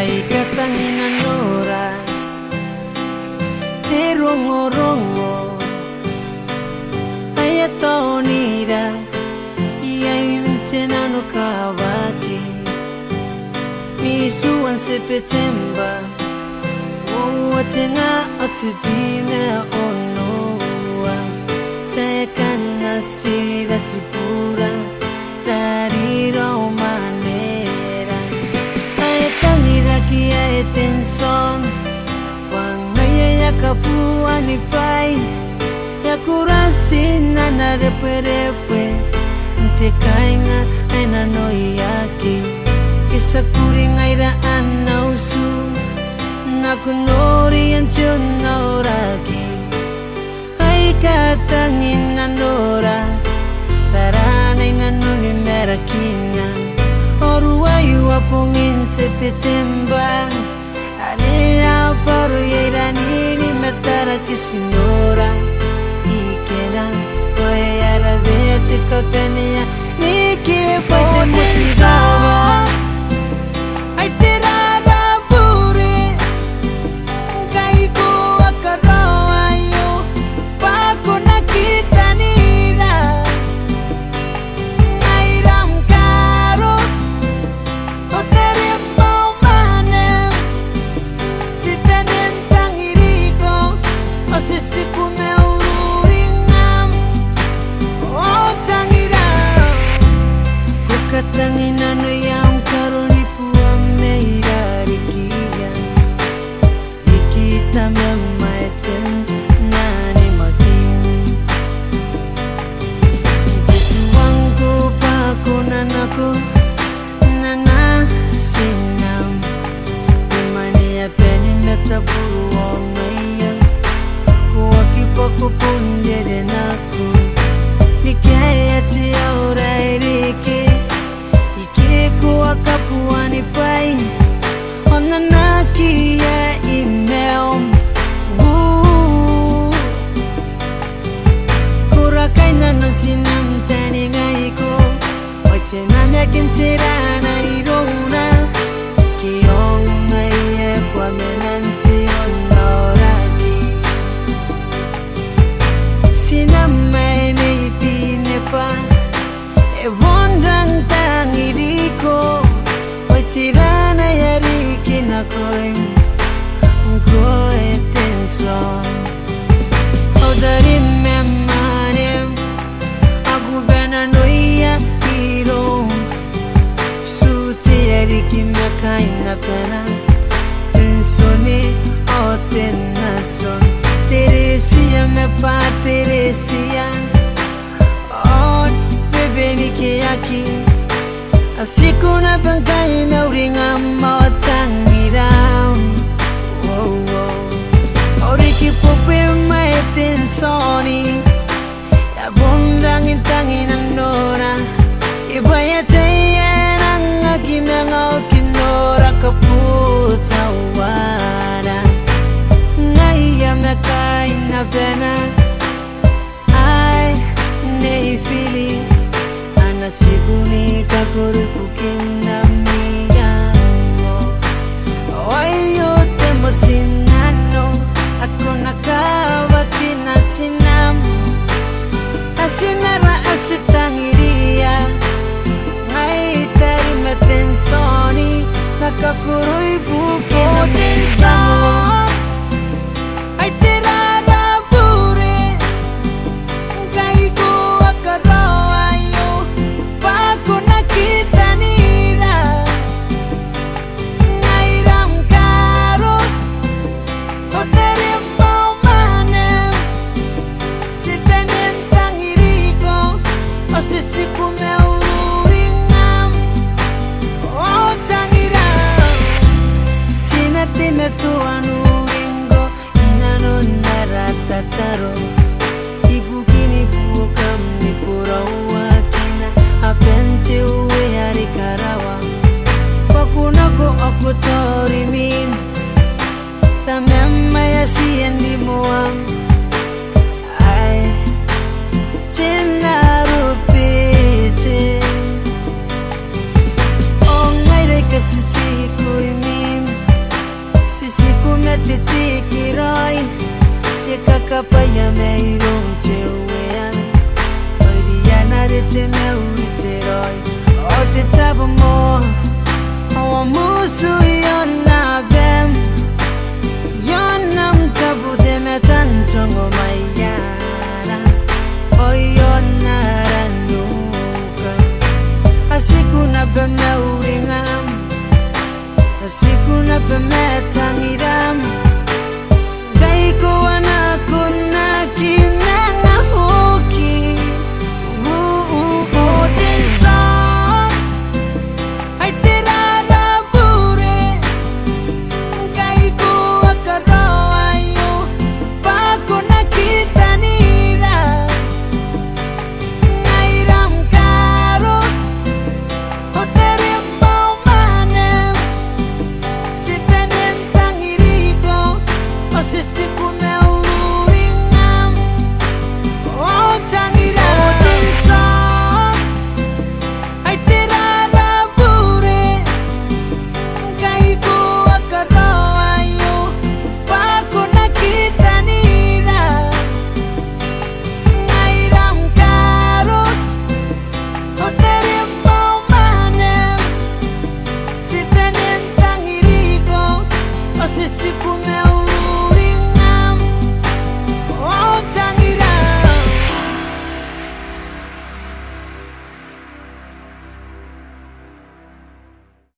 Ai katangina nora te rongo ai atonira ai mtena no kawaki misuan September watenga otibina onoa tekan nasira sipura dari romanera ai tangira ki ai tension wangaya yakapua ni pai yakurasina na reperepe ntekainga aina noyaki kisakuri ngaira anausu nakunori anchonoraki ai katangina nora tarana inanuni merakina oruai wapongin September arena paru yairani metara kisinora ikena poyara de chikotenia niki pote musigawa ai tirara pure kaiko akarayo pako nakitanira airam karo oteremo mane sitenen tangiriko osisiku meuringam o tangira kukatangina no yam karoni puam meirarikia nikita memaiten nani makin kituangku pakunanaku nana sinam dimania penin nataburu ongaya kuwakipaku punderenaku nikayati aurairiki ikiku akapuani pai onanaki ya email kurakaina nasinam tani ngaiko wachenamya kintirana irona kiong ngaye kwa menanti onoraki sinamai meipinepa evondrang tangiriko waitirana yarikina koim goe tenson odarin memanem agubena noia hiro suti yarikina kaina pena tensoni otenason Teresia me pa Teresia oh bebe nikiyaki asiko na bangkay na uringam mawatangiram oh oh oriki pope may tensoni yabondrangin tanginang nora ibayatayan ang akinangaw kinora kaputawana ngayam na kaina pena ai nei feeling anasiguni kakuripukin na miyango oyo temo sinano ako nakawaki na sinam asinara asitangiriya ngai tari matensoni nakakuroy bukin na miyango ai tirara pure kaiko akarayo pako nakitanira ngairam karo oteremo mane sitenen tangiriko osisiku meuringam o tangira sinatime tuanu naratataro ibukini bukam ni purawakina apente uwe hari karawa pakunako akutorimin tamemma yasiyan di muam ai tenarupite oh ngaire kasisi kuimim su yona bem yona mtabu de metan tongo mayara o yona ranuka asikuna beme uringam asikuna beme tangiram gaiko